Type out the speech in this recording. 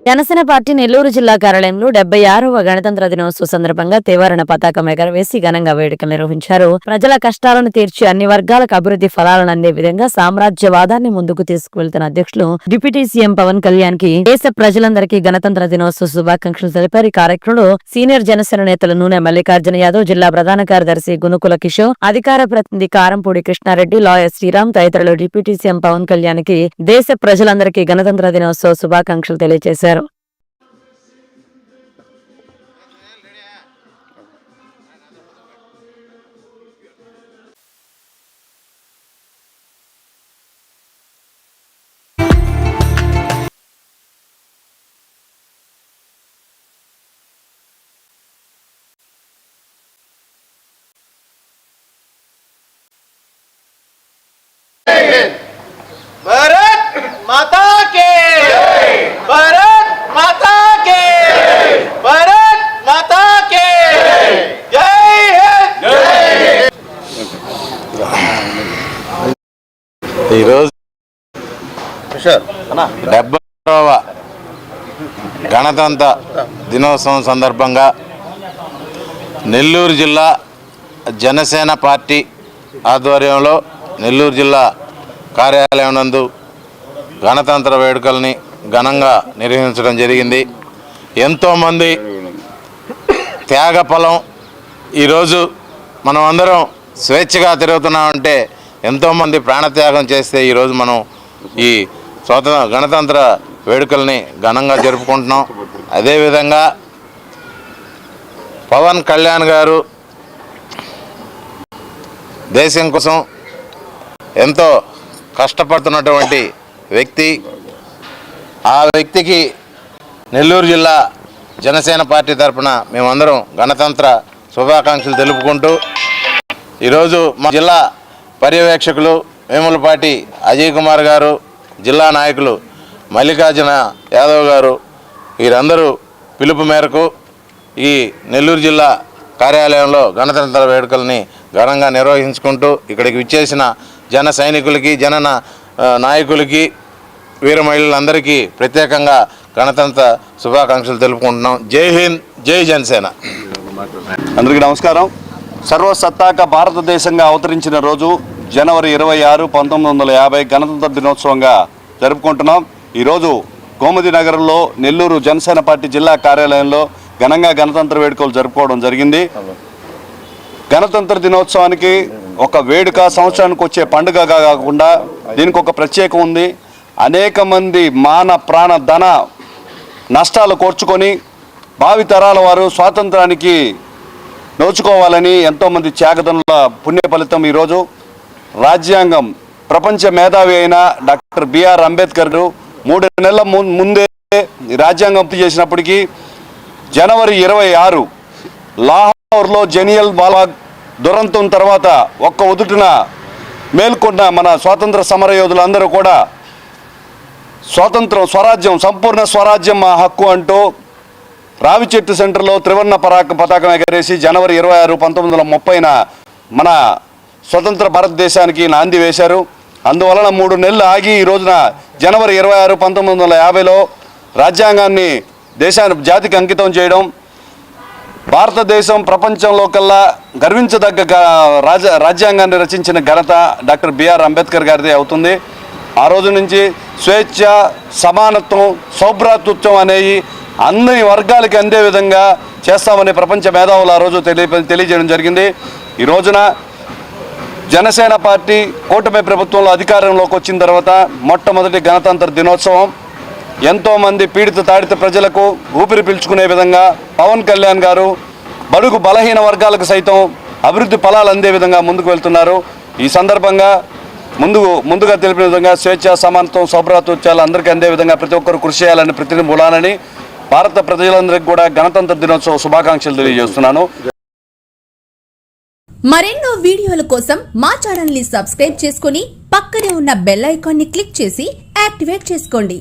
Janasena party Nellore జిల్లా కార్యాలయంలో 76వ గణతంత్ర దినోత్సవ సందర్భంగా తేవారణ పతాకం ఎగరవేసి ఘనంగా వేడుకలు నిర్వహించారు. ప్రజల కష్టాలను తీర్చి అన్ని వర్గాలకు అభివృద్ధి ఫలాలను అందే విధంగా సామ్రాజ్యవాదాన్ని ముందుకు తీసుకువెళ్తున్న అధ్యక్షులు డిప్యూటీ సీఎం పవన్ కళ్యాణ్ కి దేశ ప్రజలందరికీ గణతంత్ర దినోత్సవ శుభాకాంక్షలు తెలిపారు. ఈ కార్యక్రమంలో సీనియర్ జనసేన నేతలు నూనె మల్లికార్జున యాదవ్, జిల్లా ప్రధాన కార్యదర్శి గునుకుల కిషోర్, అధికార ప్రతినిధి కారంపూడి కృష్ణారెడ్డి, లాయర్ శ్రీరామ్ తదితరులు డిప్యూటీ సీఎం పవన్ కళ్యాణ్ కి దేశ ప్రజలందరికీ గణతంత్ర దినోత్సవ శుభాకాంక్షలు తెలియజేశారు. भारत माता के भारत माता के भारत माता के जय हिंद। ఈరోజు 70వ గణతంత్ర దినోత్సవం సందర్భంగా నెల్లూరు జిల్లా జనసేన పార్టీ ఆధ్వర్యంలో నెల్లూరు జిల్లా కార్యాలయం నందు గణతంత్ర వేడుకల్ని ఘనంగా నిర్వహించడం జరిగింది. ఎంతోమంది త్యాగఫలం. ఈరోజు మనం అందరం స్వేచ్ఛగా తిరుగుతున్నామంటే ఎంతోమంది ప్రాణత్యాగం చేస్తే ఈరోజు మనం ఈ గణతంత్ర వేడుకల్ని ఘనంగా జరుపుకుంటున్నాం. అదేవిధంగా పవన్ కళ్యాణ్ గారు దేశం కోసం ఎంతో కష్టపడుతున్నటువంటి వ్యక్తి. ఆ వ్యక్తికి నెల్లూరు జిల్లా జనసేన పార్టీ తరఫున మేమందరం గణతంత్ర శుభాకాంక్షలు తెలుపుకుంటూ ఈరోజు మా జిల్లా పర్యవేక్షకులు వేములపాటి అజయ్ కుమార్ గారు, జిల్లా నాయకులు మల్లికార్జున యాదవ్ గారు వీరందరూ పిలుపు మేరకు ఈ నెల్లూరు జిల్లా కార్యాలయంలో గణతంత్ర వేడుకల్ని ఘనంగా నిర్వహించుకుంటూ ఇక్కడికి విచ్చేసిన జన సైనికులకి, జన నాయకులకి, వీర మహిళలందరికీ ప్రత్యేకంగా గణతంత్ర శుభాకాంక్షలు తెలుపుకుంటున్నాం. జై హింద్, జై జనసేన. అందరికీ నమస్కారం. సర్వసత్తాక భారతదేశంగా అవతరించిన రోజు జనవరి 26, 1950 గణతంత్ర దినోత్సవంగా జరుపుకుంటున్నాం. ఈరోజు గోమతి నగరంలో నెల్లూరు జనసేన పార్టీ జిల్లా కార్యాలయంలో ఘనంగా గణతంత్ర వేడుకలు జరుపుకోవడం జరిగింది. గణతంత్ర దినోత్సవానికి ఒక వేడుక, సంవత్సరానికి వచ్చే పండుగగా కాకుండా దీనికి ఒక ప్రత్యేకం ఉంది. అనేక మంది మాన ప్రాణ ధన నష్టాలు కోర్చుకొని భావితరాల వారు స్వాతంత్రానికి నోచుకోవాలని ఎంతోమంది త్యాగదనుల పుణ్య ఫలితం ఈరోజు రాజ్యాంగం ప్రపంచ మేధావి అయిన డాక్టర్ బిఆర్ అంబేద్కర్ 3 నెలల ముందే రాజ్యాంగం చేసినప్పటికీ జనవరి 26 లాహోర్లో జలియన్ వాలాబాగ్ దురంతం తర్వాత ఒక్క ఉదుటిన మేల్కొన్న మన స్వాతంత్ర సమరయోధులందరూ కూడా స్వాతంత్రం, స్వరాజ్యం, సంపూర్ణ స్వరాజ్యం మా హక్కు అంటూ రావిచెట్టు సెంటర్లో త్రివర్ణ పతాకం ఎగరేసి జనవరి 26, 1930న మన స్వతంత్ర భారతదేశానికి నాంది వేశారు. అందువలన 3 నెలలు ఆగి ఈ రోజున జనవరి 26, 1950లో రాజ్యాంగాన్ని జాతికి అంకితం చేయడం భారతదేశం ప్రపంచంలో కల్లా గర్వించదగ్గ రాజ్యాంగాన్ని రచించిన ఘనత డాక్టర్ బిఆర్ అంబేద్కర్ గారిదే అవుతుంది. ఆ రోజు నుంచి స్వేచ్ఛ, సమానత్వం, సౌభ్రాతృత్వం అనేవి అన్ని వర్గాలకి అందే విధంగా చేస్తామని ప్రపంచ మేధావులు ఆ రోజు తెలియజేయడం జరిగింది. ఈ రోజున జనసేన పార్టీ కూటమి ప్రభుత్వంలో అధికారంలోకి వచ్చిన తర్వాత మొట్టమొదటి గణతంత్ర దినోత్సవం ఎంతోమంది పీడిత తాడిత ప్రజలకు ఊపిరి పీల్చుకునే విధంగా పవన్ కళ్యాణ్ గారు బడుగు బలహీన వర్గాలకు సైతం అభివృద్ధి ఫలాలు అందే విధంగా ముందుకు వెళ్తున్నారు. ఈ సందర్భంగా ముందుగా తెలిపిన విధంగా స్వేచ్ఛ, సమానత్వం, సౌభ్రాతృత్వాలు అందరికీ అందే విధంగా ప్రతి ఒక్కరు కృషి చేయాలని ప్రతినిధులని భారత ప్రజలందరికీ కూడా గణతంత్ర దినోత్సవ శుభాకాంక్షలు తెలియజేస్తున్నాను. మరెన్నో వీడియోల కోసం మా ఛానల్ ని సబ్స్క్రైబ్ చేసుకుని పక్కనే ఉన్న బెల్ ఐకాన్ ని క్లిక్ చేసి యాక్టివేట్ చేసుకోండి.